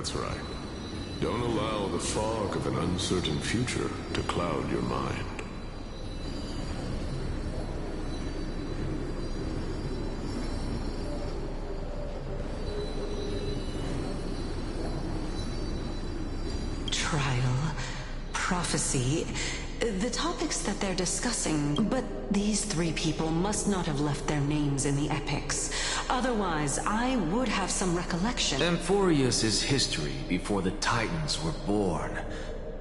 That's right. Don't allow the fog of an uncertain future to cloud your mind. Trial, prophecy, the topics that they're discussing, but these three people must not have left their names in the epics. Otherwise, I would have some recollection. Amphorius' history before the Titans were born.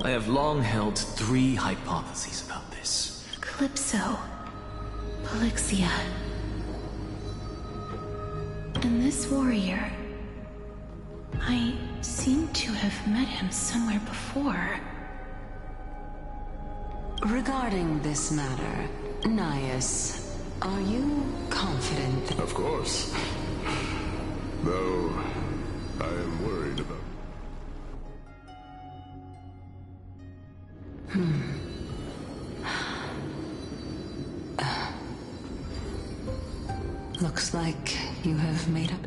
I have long held three hypotheses about this. Calypso, Polixia, and this warrior. I seem to have met him somewhere before. Regarding this matter, Nias, are you confident that... Of course. Though, I am worried about... Looks like you have made up...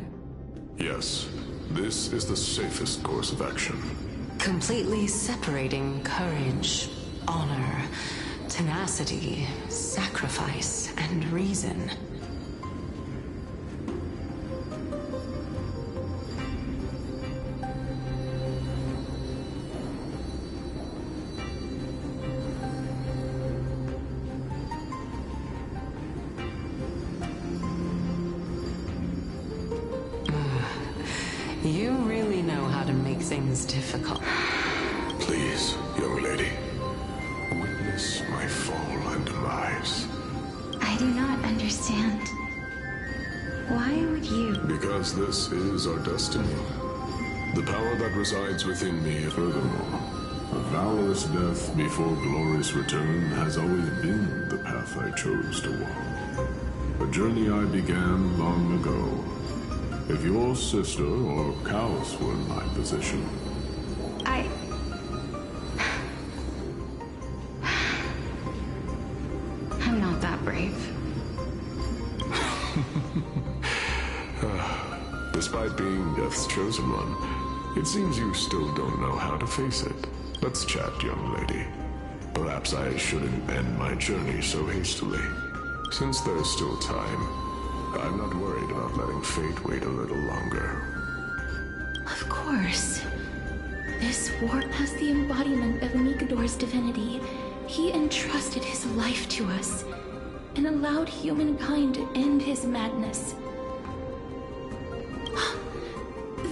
Yes, this is the safest course of action. Completely separating courage, honor, tenacity, sacrifice, and reason. You really know how to make things difficult. Please, young lady. Witness my fall and demise. I do not understand. Why would you? Because this is our destiny. The power that resides within me, furthermore. A valorous death before glorious return has always been the path I chose to walk. A journey I began long ago. If your sister or Callus were in my position... I'm not that brave. Despite being Death's chosen one, it seems you still don't know how to face it. Let's chat, young lady. Perhaps I shouldn't end my journey so hastily. Since there's still time, I'm not worried about letting fate wait a little longer. Of course. This warp has the embodiment of Mikador's divinity. He entrusted his life to us and allowed humankind to end his madness.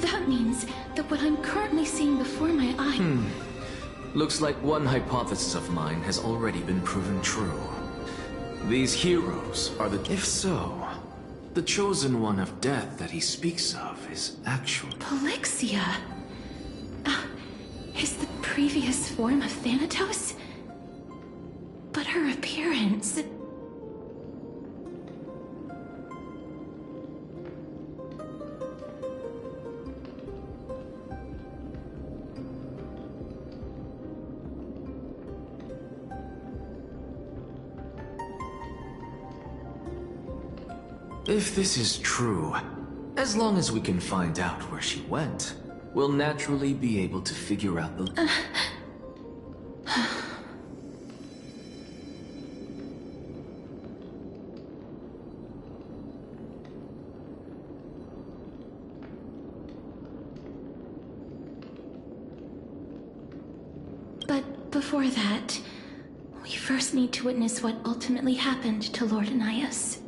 That means that what I'm currently seeing before my eyes... Looks like one hypothesis of mine has already been proven true. These heroes are the... If so, the chosen one of death that he speaks of is actually... Polixia? Is the previous form of Thanatos? But her appearance... If this is true, as long as we can find out where she went, we'll naturally be able to figure out the... But before that, we first need to witness what ultimately happened to Lord Anias.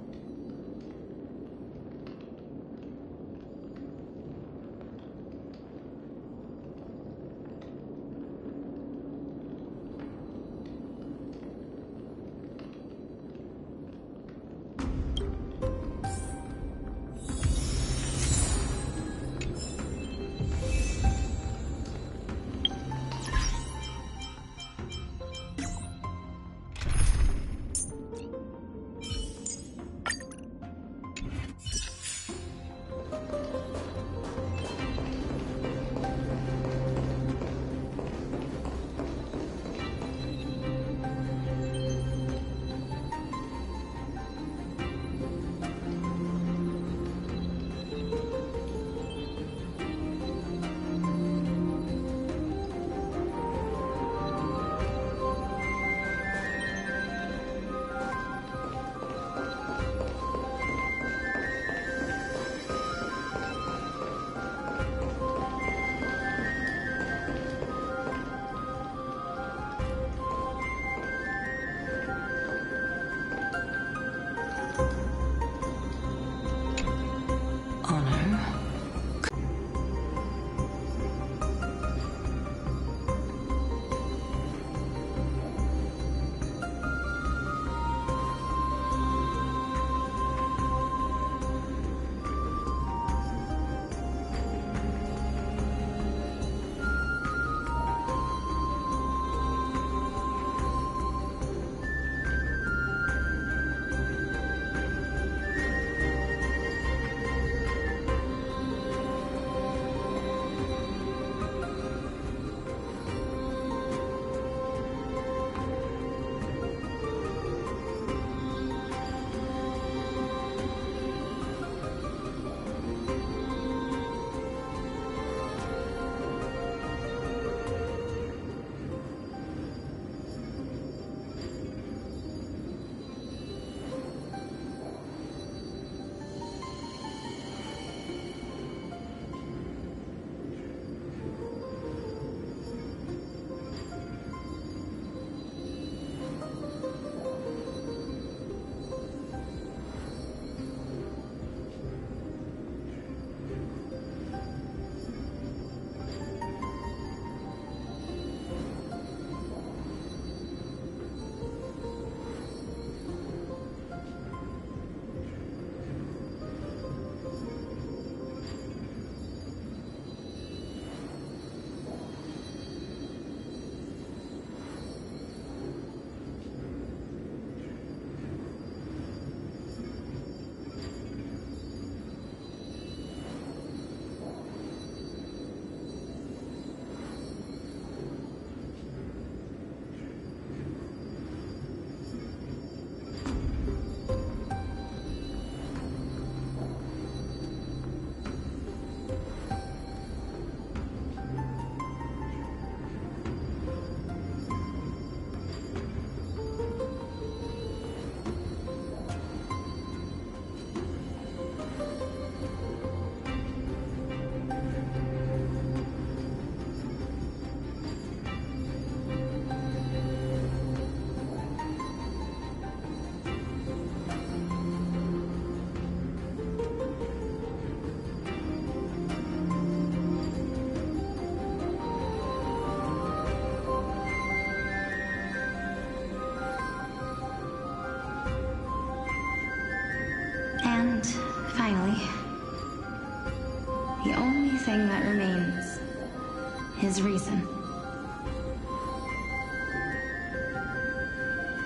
his reason.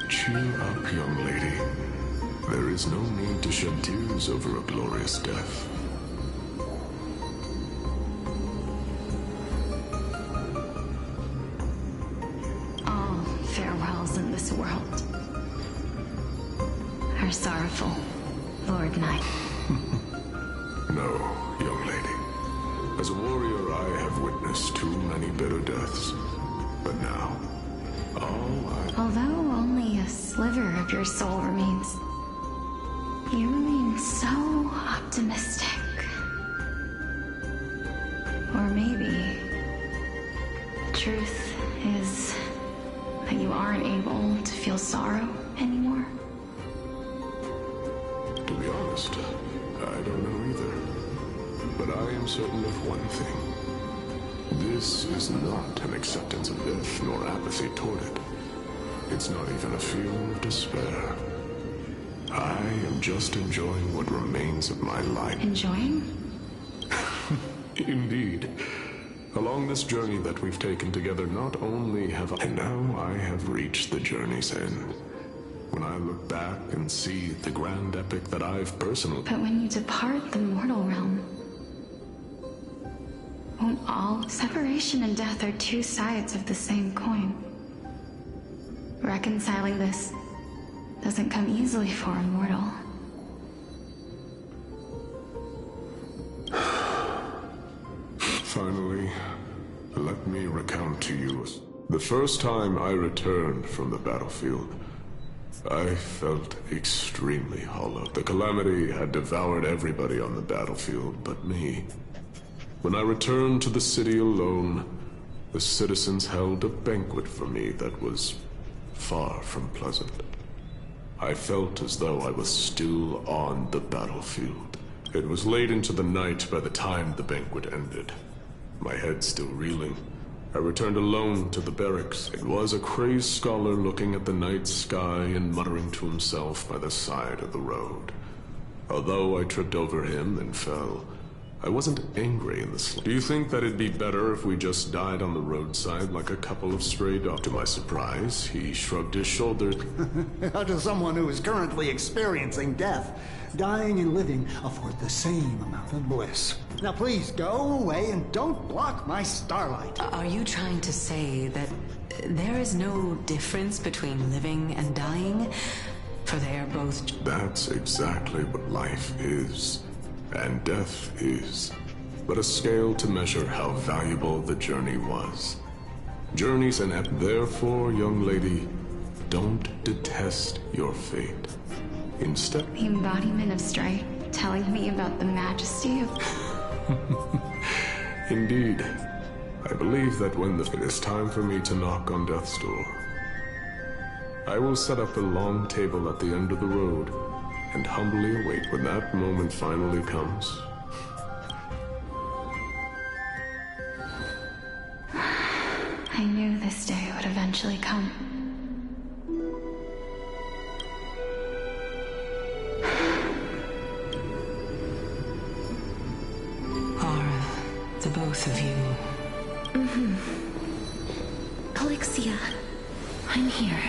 Cheer up, young lady. There is no need to shed tears over a glorious death. All farewells in this world are sorrowful, Lord Knight. No, young lady. As a warrior, I have witnessed too many bitter deaths. But now, Although only a sliver of your soul remains, you remain so optimistic. Or maybe the truth is that you aren't able to feel sorrow anymore. To be honest, I don't know either. But I am certain of one thing. This is not an acceptance of death nor apathy toward it. It's not even a feeling of despair. I am just enjoying what remains of my life. Enjoying? Indeed. Along this journey that we've taken together, not only have I... And now I have reached the journey's end. When I look back and see the grand epic that I've personally... But when you depart the mortal realm, won't all separation and death are two sides of the same coin? Reconciling this doesn't come easily for a mortal. Finally, let me recount to you. The first time I returned from the battlefield, I felt extremely hollow. The calamity had devoured everybody on the battlefield but me. When I returned to the city alone, the citizens held a banquet for me that was far from pleasant. I felt as though I was still on the battlefield. It was late into the night by the time the banquet ended. My head still reeling, I returned alone to the barracks. It was a crazed scholar looking at the night sky and muttering to himself by the side of the road. Although I tripped over him and fell, I wasn't angry in the slightest. Do you think that it'd be better if we just died on the roadside like a couple of stray dogs? To my surprise, he shrugged his shoulders. How does someone who is currently experiencing death, dying and living, afford the same amount of bliss? Now please, go away and don't block my starlight. Are you trying to say that there is no difference between living and dying? For they are both... That's exactly what life is. And death is but a scale to measure how valuable the journey was. Journeys and therefore, young lady, don't detest your fate. Instead... The embodiment of strife, telling me about the majesty of... Indeed. I believe that it is time for me to knock on death's door. I will set up a long table at the end of the road and humbly await when that moment finally comes. I knew this day would eventually come. Are the both of you... Calixia, I'm here.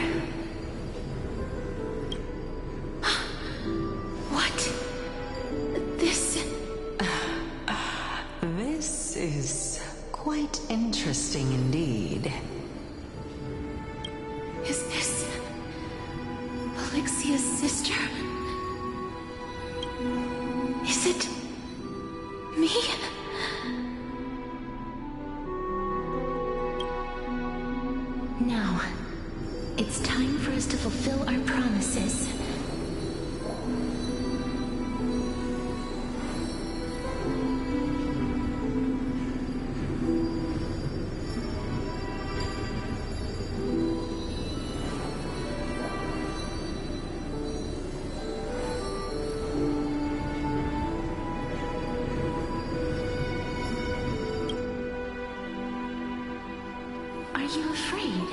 This is quite interesting indeed. Is this Calixia's sister? Is it me? Now, it's time for us to fulfill our promises. Are you afraid?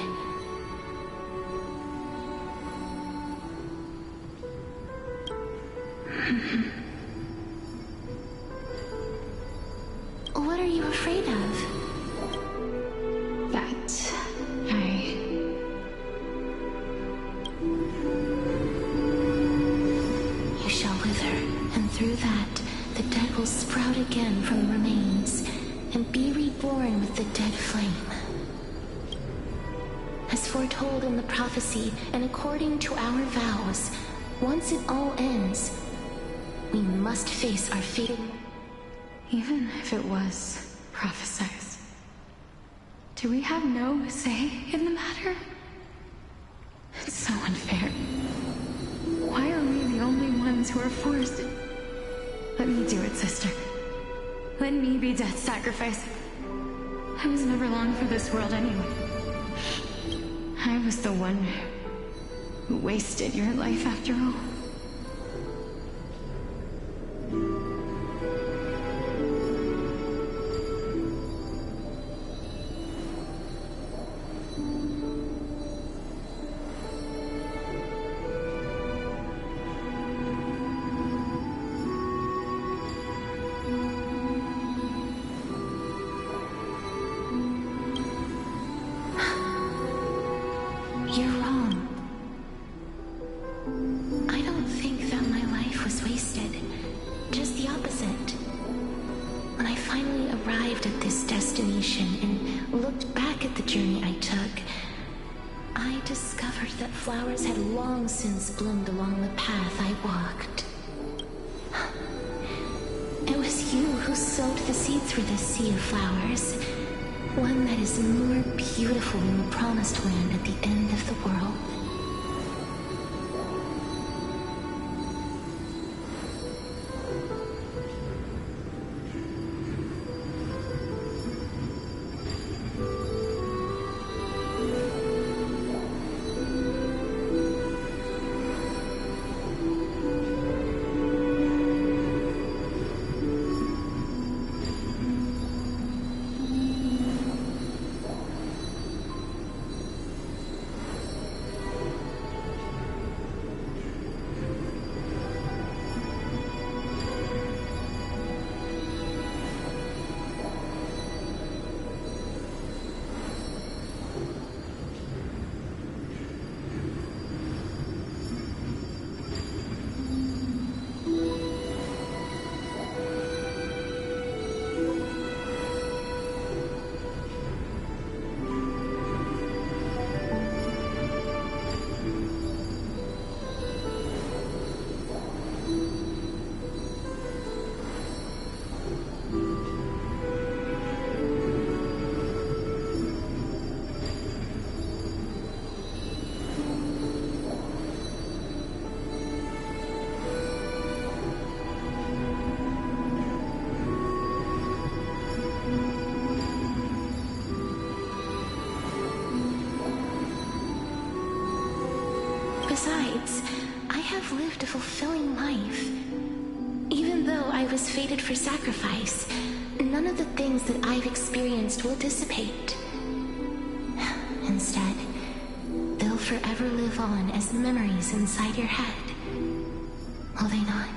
What are you afraid of? Through that, the dead will sprout again from the remains and be reborn with the dead flame. As foretold in the prophecy and according to our vows, once it all ends, we must face our fate. Even if it was prophesized, do we have no say in the matter? It's so unfair. Why are we the only ones who are forced? Let me do it, sister. Let me be death's sacrifice. I was never long for this world anyway. I was the one who wasted your life after all. You're wrong. I don't think that my life was wasted. Just the opposite. When I finally arrived at this destination and looked back at the journey I took, I discovered that flowers had long since bloomed along the path I walked. It was you who sowed the seeds for this sea of flowers. One that is more beautiful than the promised land at the end of the world. Besides, I have lived a fulfilling life. Even though I was fated for sacrifice, none of the things that I've experienced will dissipate. Instead, they'll forever live on as memories inside your head. Will they not?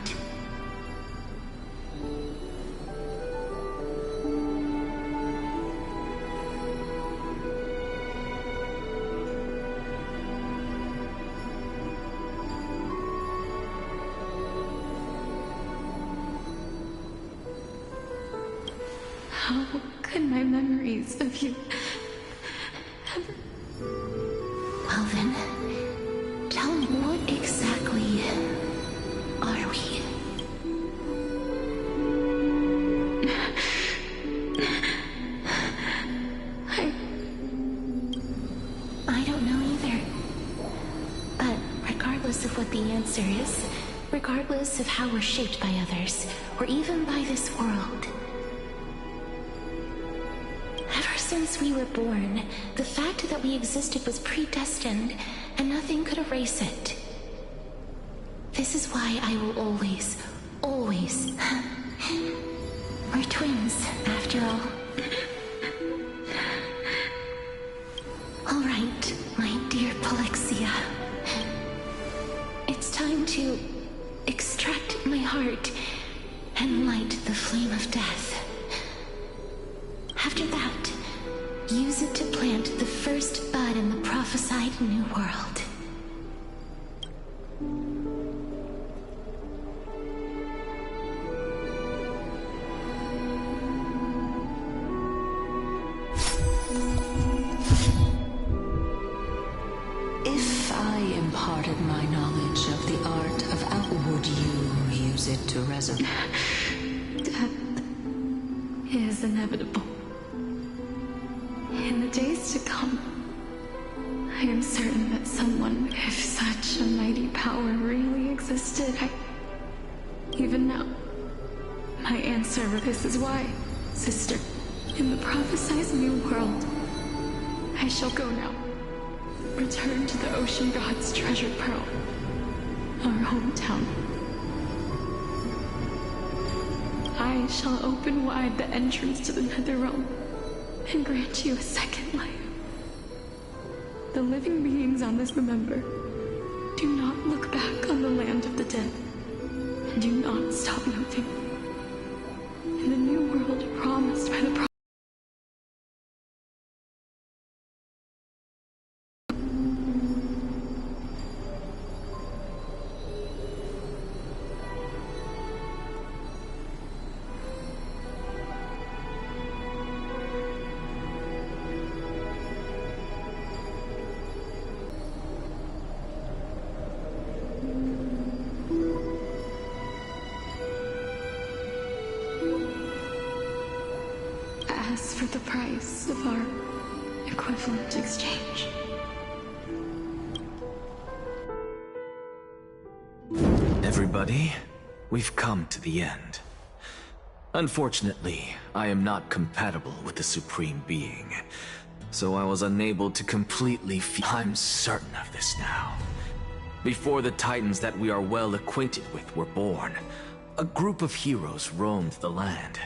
How could my memories of you ever... Well then, tell me, what exactly are we? I don't know either. But regardless of what the answer is, regardless of how we're shaped by others, or even by this world, since we were born, the fact that we existed was predestined, and nothing could erase it. This is why I will always, always... We're twins, after all. All right, my dear Polixia. It's time to extract my heart and light the flame of death. After that, use it to plant the first bud in the prophesied new world. use it to resurrect. Death is inevitable. In the days to come, I am certain that someone with such a mighty power really existed. Even now, my answer for this is why, sister, in the prophesized new world, I shall go now. Return to the ocean god's treasured pearl, our hometown. I shall open wide the entrance to the Netherrealm and grant you a second life. The living beings on this remember, do not look back on the land of the dead, and do not stop moving. In the new world promised by the prophet. As for the price of our equivalent exchange. Everybody, we've come to the end. Unfortunately, I am not compatible with the Supreme Being, so I was unable to completely I'm certain of this now. Before the Titans that we are well acquainted with were born, a group of heroes roamed the land.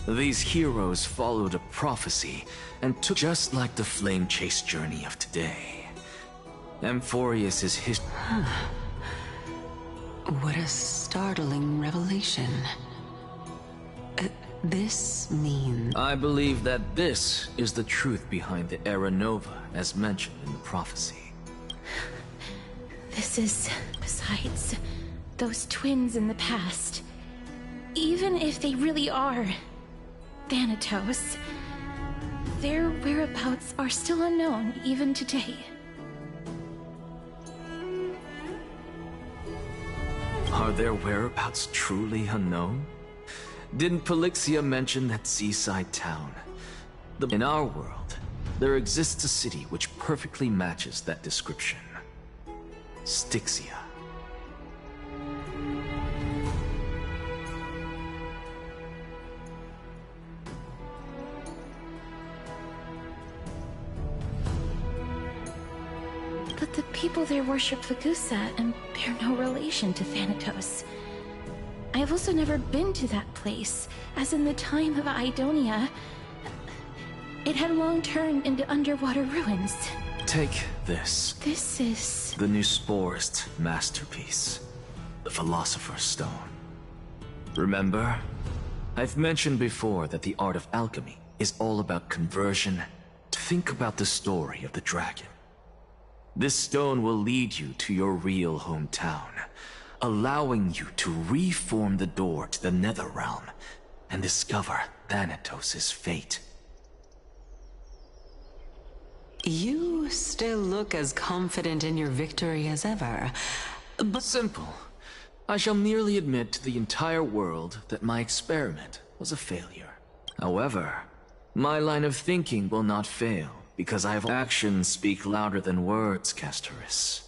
These heroes followed a prophecy and took just like the flame chase journey of today. Amphorius is his. What a startling revelation. This means... I believe that this is the truth behind the Era Nova as mentioned in the prophecy. This is... besides, those twins in the past. Even if they really are Thanatos, their whereabouts are still unknown even today. Are their whereabouts truly unknown? Didn't Polixia mention that seaside town? In our world, there exists a city which perfectly matches that description. Styxia. But the people there worship Vagusa and bear no relation to Thanatos. I have also never been to that place, as in the time of Idonia, it had long turned into underwater ruins. Take this. This is... the new Sporist masterpiece. The Philosopher's Stone. Remember? I've mentioned before that the art of alchemy is all about conversion. Think about the story of the dragon. This stone will lead you to your real hometown, allowing you to reform the door to the Netherrealm and discover Thanatos' fate. You still look as confident in your victory as ever, but... Simple. I shall merely admit to the entire world that my experiment was a failure. However, my line of thinking will not fail, because I have actions speak louder than words, Castoris.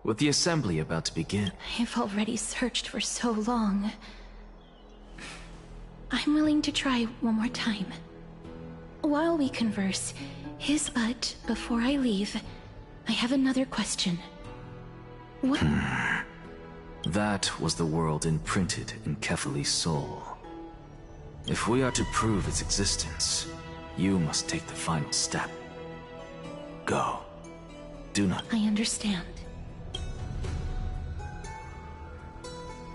With the assembly about to begin... I've already searched for so long. I'm willing to try one more time. While we converse, but before I leave, I have another question. What... That was the world imprinted in Kefali's soul. If we are to prove its existence, you must take the final step. Go. Do not... I understand.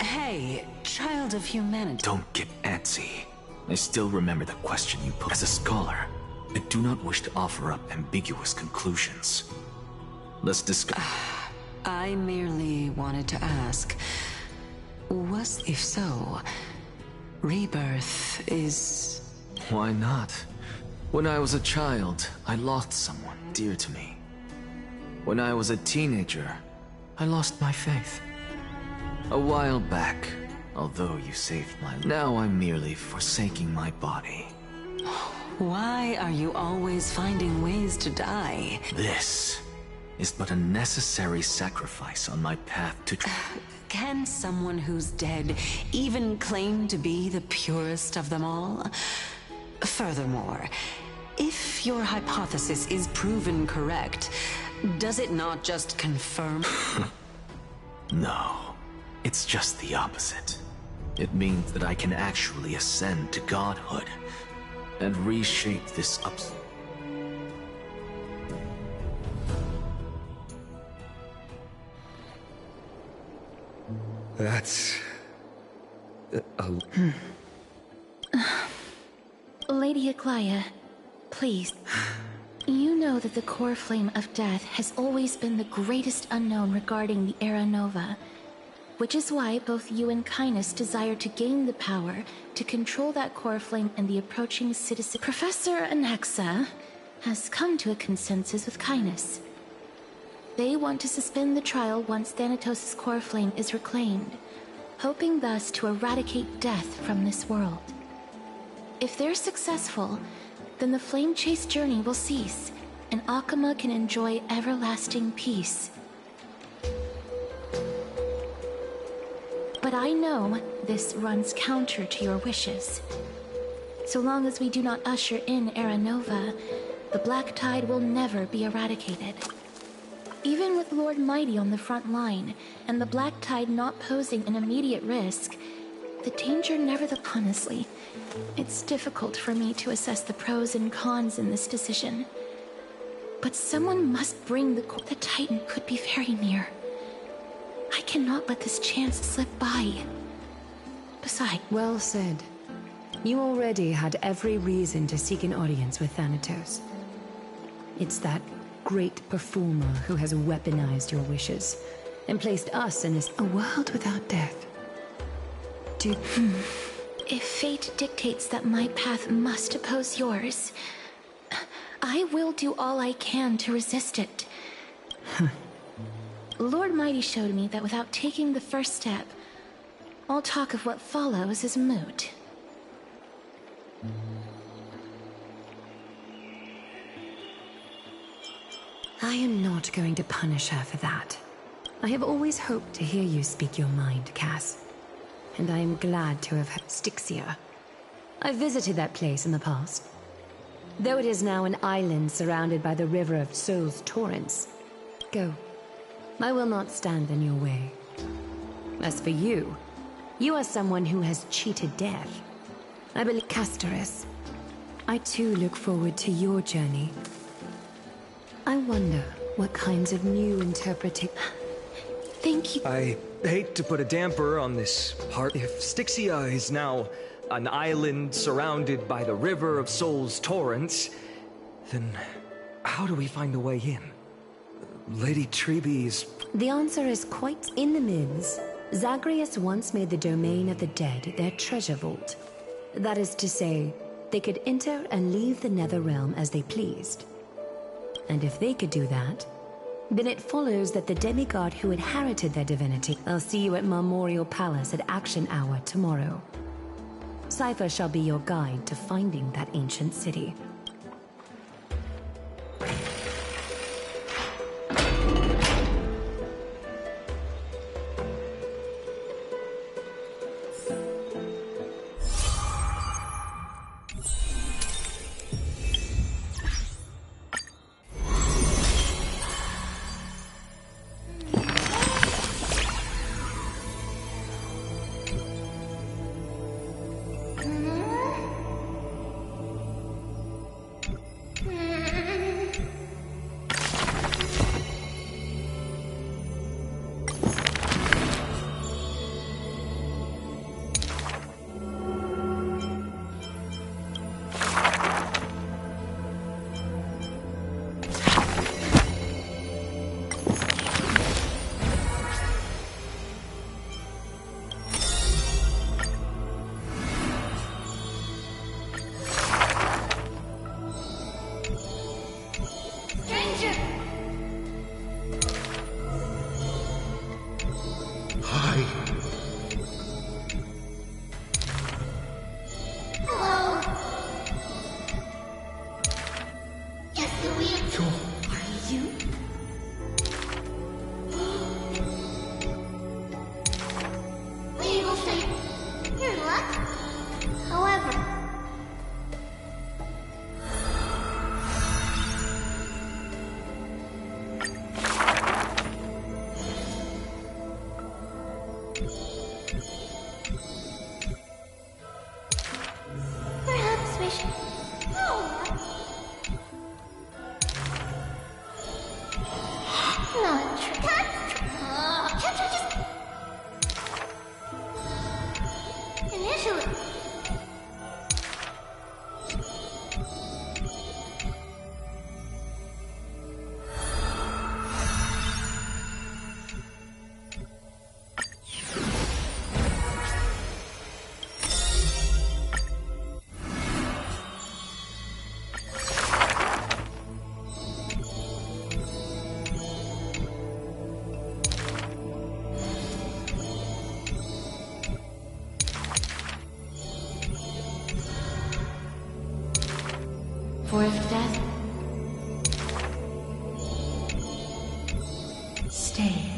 Hey, child of humanity. Don't get antsy. I still remember the question you put. As a scholar, I do not wish to offer up ambiguous conclusions. Let's discuss... I merely wanted to ask, if so, rebirth is... Why not? When I was a child, I lost someone dear to me. When I was a teenager, I lost my faith. A while back, Although you saved my life, now I'm merely forsaking my body. Why are you always finding ways to die? This is but a necessary sacrifice on my path to Can someone who's dead even claim to be the purest of them all? Furthermore, if your hypothesis is proven correct, does it not just confirm? No, it's just the opposite. It means that I can actually ascend to godhood and reshape this ups. That's... Lady Aglaya, please. You know that the core flame of death has always been the greatest unknown regarding the Era Nova, which is why both you and Kindness desire to gain the power to control that core flame and the approaching citizen. Professor Anaxa has come to a consensus with Kindness. They want to suspend the trial once Thanatos' core flame is reclaimed, hoping thus to eradicate death from this world. If they're successful, then the flame chase journey will cease, and Akama can enjoy everlasting peace. But I know this runs counter to your wishes. So long as we do not usher in Era Nova, the Black Tide will never be eradicated. Even with Lord Mighty on the front line, and the Black Tide not posing an immediate risk, the danger honestly, it's difficult for me to assess the pros and cons in this decision. But someone must bring the Titan could be very near. I cannot let this chance slip by. Besides... Well said. You already had every reason to seek an audience with Thanatos. It's that great performer who has weaponized your wishes and placed us in a world without death. If fate dictates that my path must oppose yours, I will do all I can to resist it. Lord Mighty showed me that without taking the first step, all talk of what follows is moot. I am not going to punish her for that. I have always hoped to hear you speak your mind, Cass. And I am glad to have heard Styxia. I visited that place in the past. Though it is now an island surrounded by the river of Soul's torrents. Go. I will not stand in your way. As for you, you are someone who has cheated death. I believe Castoris. I too look forward to your journey. I wonder what kinds of new interpretations... Thank you. I hate to put a damper on this part. If Styxia is now an island surrounded by the river of Soul's torrents, then how do we find a way in? Lady Treebe's... The answer is quite in the Mids. Zagreus once made the domain of the dead their treasure vault. That is to say, they could enter and leave the Netherrealm as they pleased. And if they could do that, then it follows that the demigod who inherited their divinity... I'll see you at Marmorial Palace at Action Hour tomorrow. Cypher shall be your guide to finding that ancient city. Perhaps we should... Oh. Not true. Can't you just... Initially... For if death... Stay.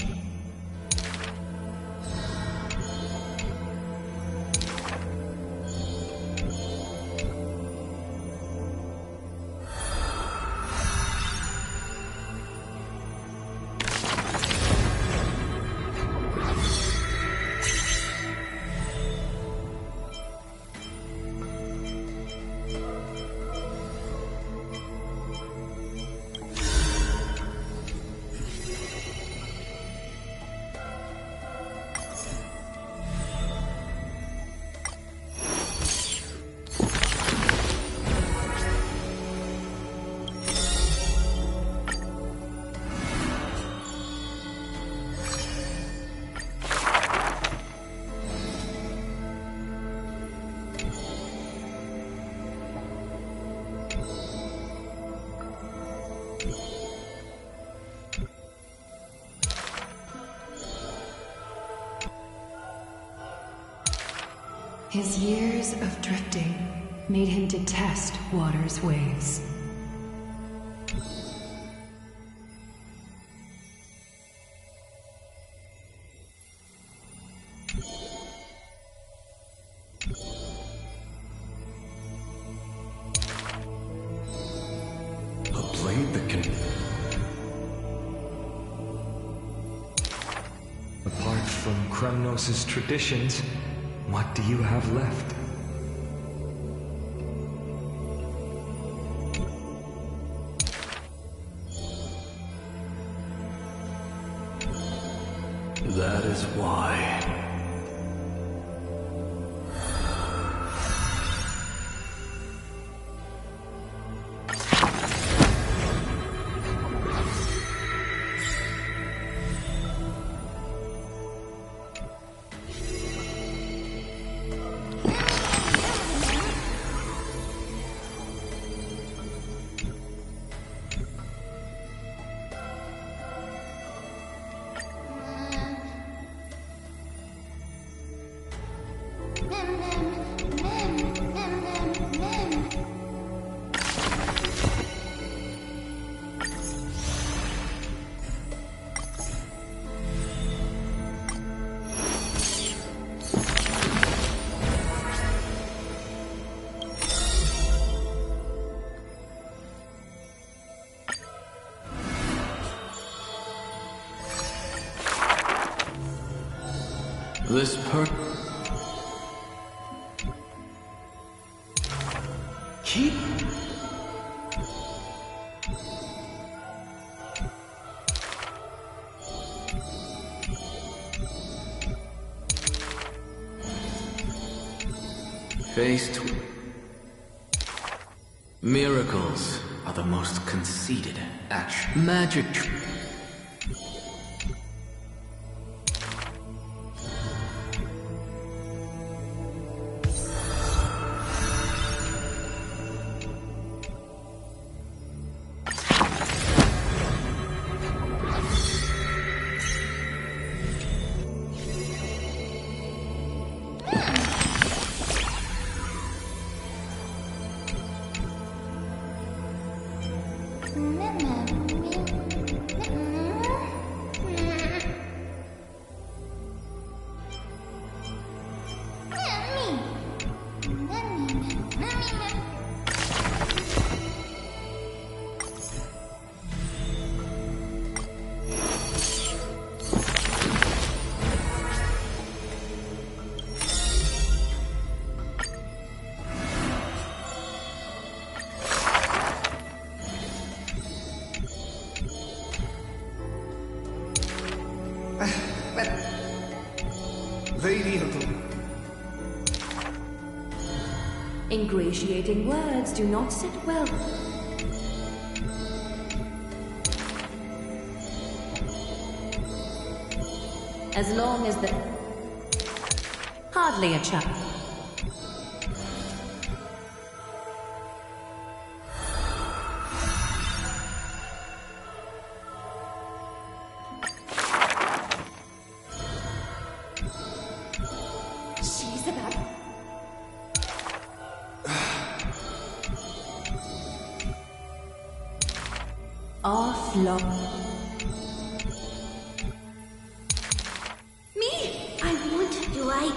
His years of drifting made him detest water's waves. A blade that can... Apart from Kremnos' traditions, what do you have left? That is why... This Keep... Faced... Miracles are the most conceited action. Magic... Lady of the... Ingratiating words do not sit well. As long as the... Hardly a chap. She's about... Our flock. Me! I want to like...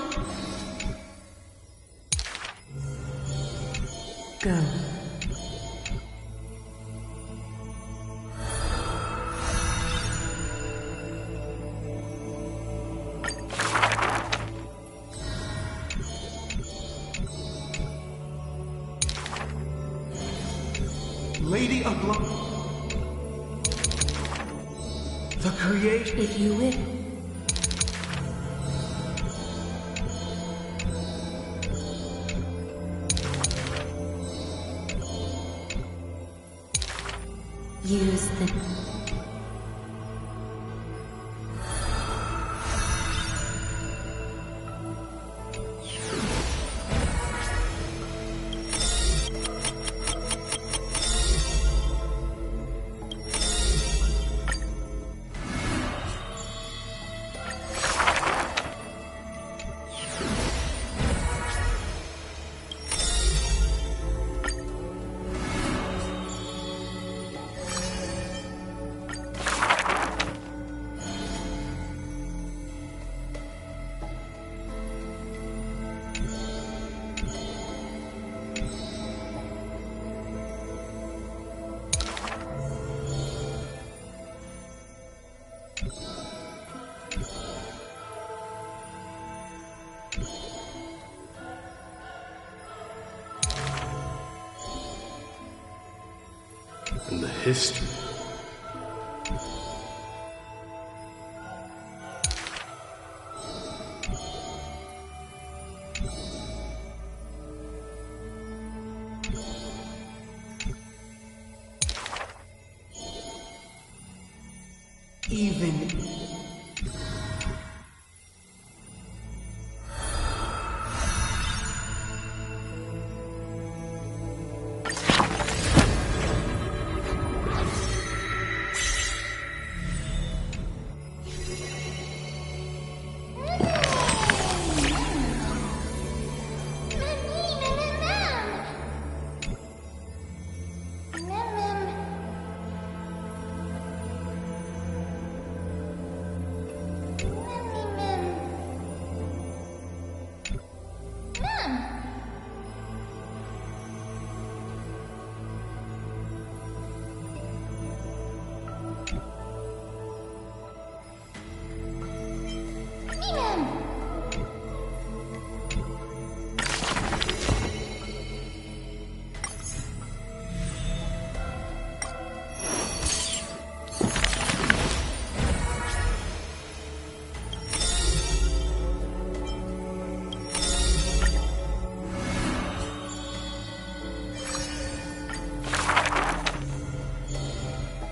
Go. Lady of Blood. The creation. If you will. Use the... And the history. Even...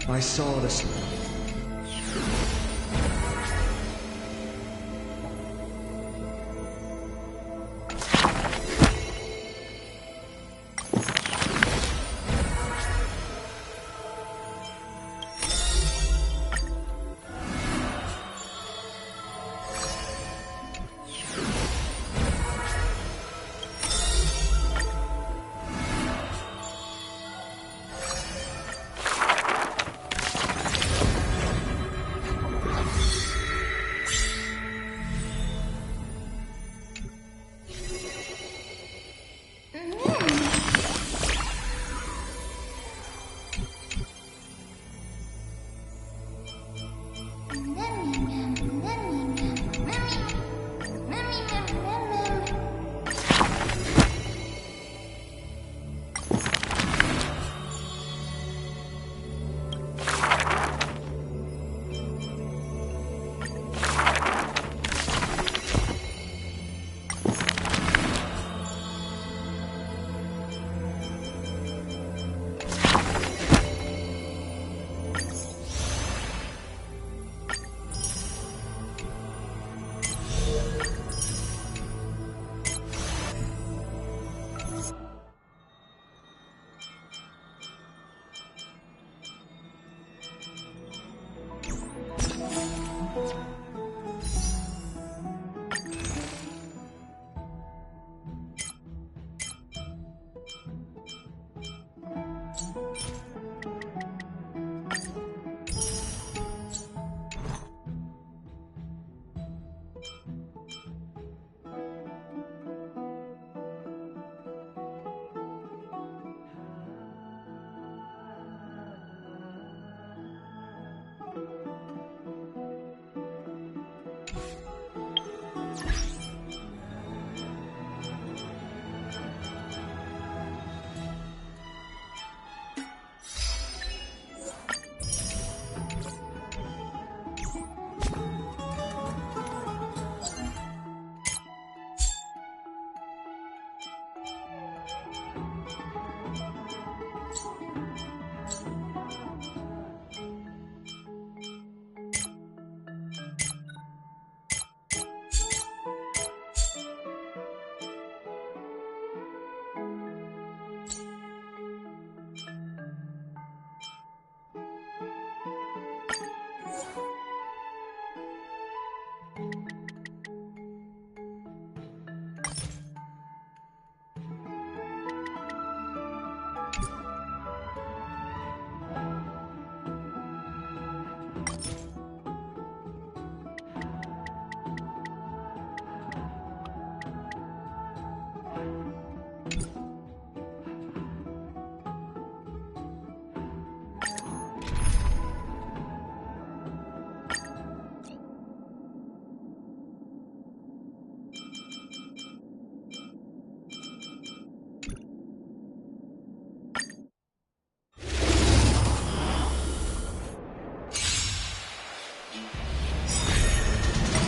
I saw this.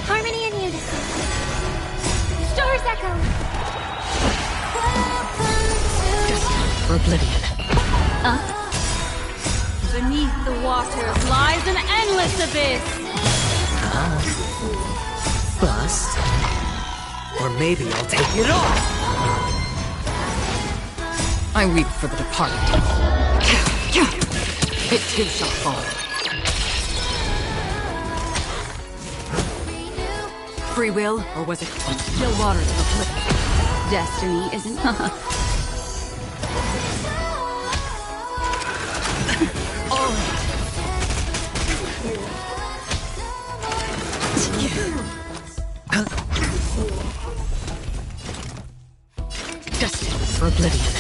Harmony and unison. Stars echo. For oblivion. Beneath the waters lies an endless abyss. Bust? Or maybe I'll take it off! I weep for the departed. It too shall fall. Free will, or was it still waters of oblivion? Destiny isn't. All right. Destined for oblivion.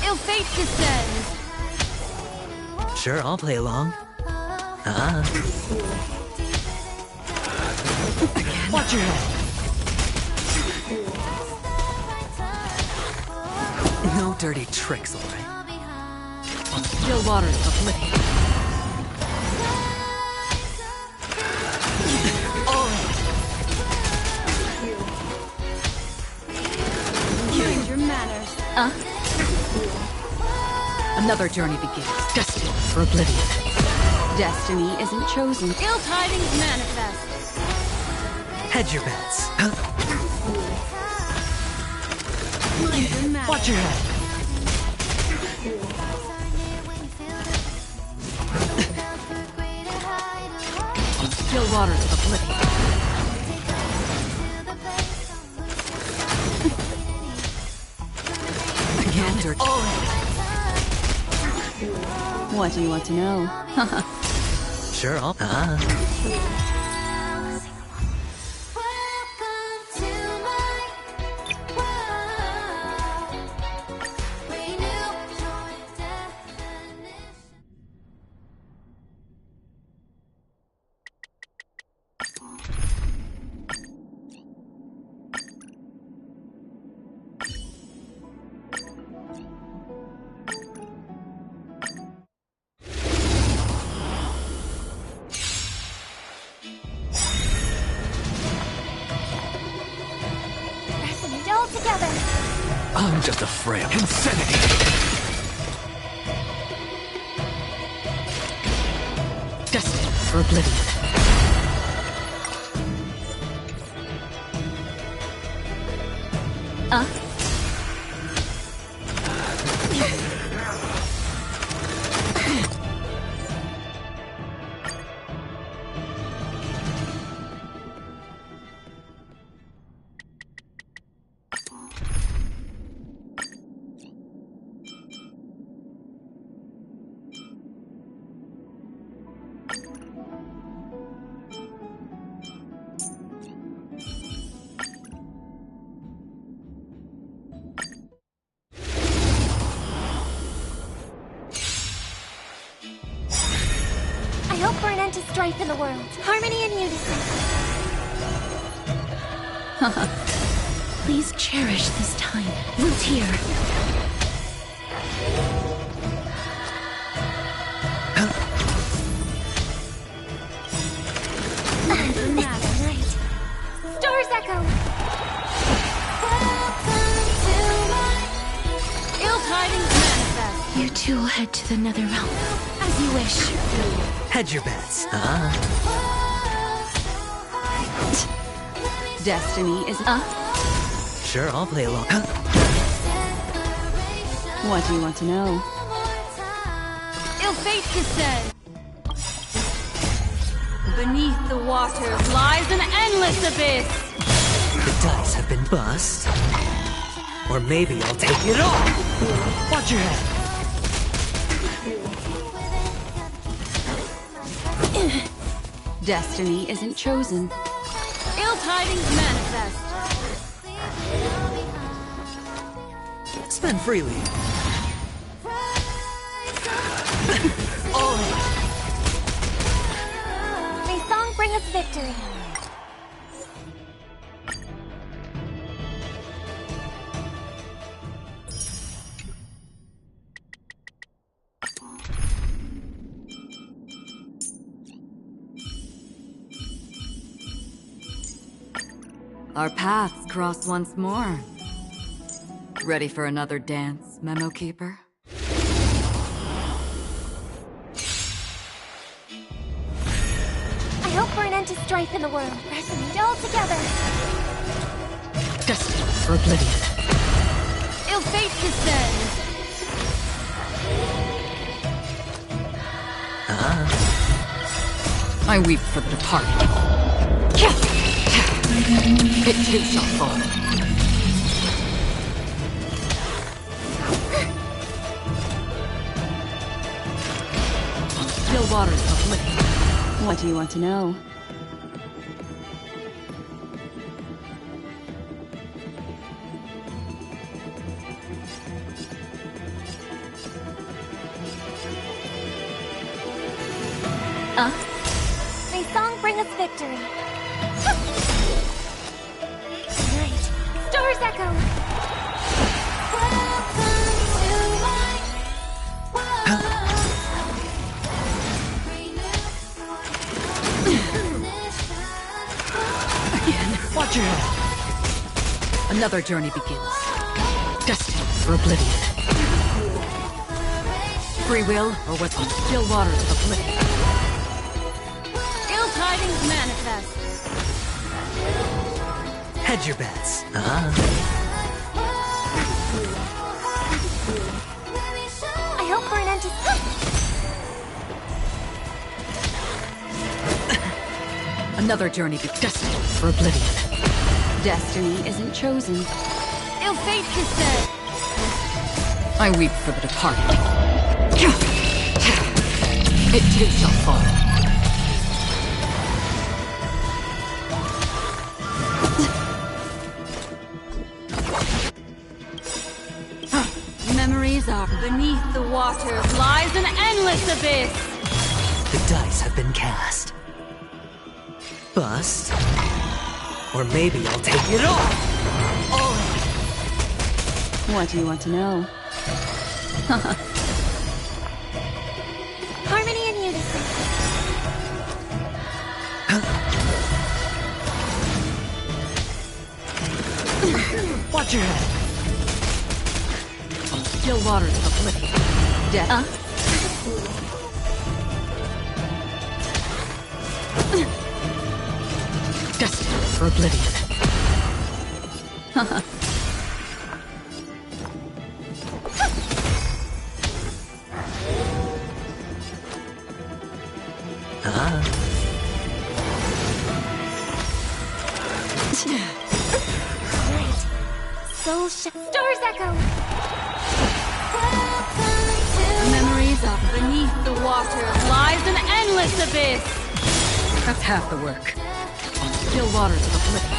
Ill fate descends. Sure, I'll play along. Watch your head. No dirty tricks, alright? Still waters of oblivion. Change your manners. Another journey begins. Destined for oblivion. Destiny isn't chosen. Ill tidings manifest. Hedge your bets. Watch your head. Still waters of oblivion. Again, dirt. What do you want to know? Sure, I'll. Resonate all together. I'm just a frail insanity. Destined for oblivion. strife in the world. Harmony and unison. Please cherish this time. Roots here. Right. Stars echo. Ill tidings manifest. You two will head to the nether realm. As you wish. Hedge your bets. Destiny is... Sure, I'll play along. What do you want to know? Ill fate descend. Beneath the waters lies an endless abyss. The dice have been bust. Or maybe I'll take it all. Watch your head. Destiny isn't chosen. Ill tidings manifest. Spend freely. May song bring us victory. Our paths cross once more. Ready for another dance, Memo Keeper? I hope for an end to strife in the world. Resonate all together. Destined for oblivion. Ill fate descends. I weep for the departed. It too shall fall. Still waters of liquid. What do you want to know? May song bring us victory. Right. Stars echo. Watch your head. Another journey begins. Destined for oblivion. Free will, or what's on still waters of oblivion. Ill tidings manifest. Hedge your bets. I hope for an end to... Another journey begins. Destined for oblivion. Destiny isn't chosen. Ill fate descend. I weep for the departed. It too shall fall. Memories are beneath the waters lies an endless abyss. The dice have been cast. Bust. Or maybe I'll take it all. What do you want to know? Harmony and unison. Watch your head. Still waters of oblivion. Death. Destined for oblivion. Right. Stars echo. Memories of beneath the waters lies an endless abyss. That's half the work. Still waters of oblivion.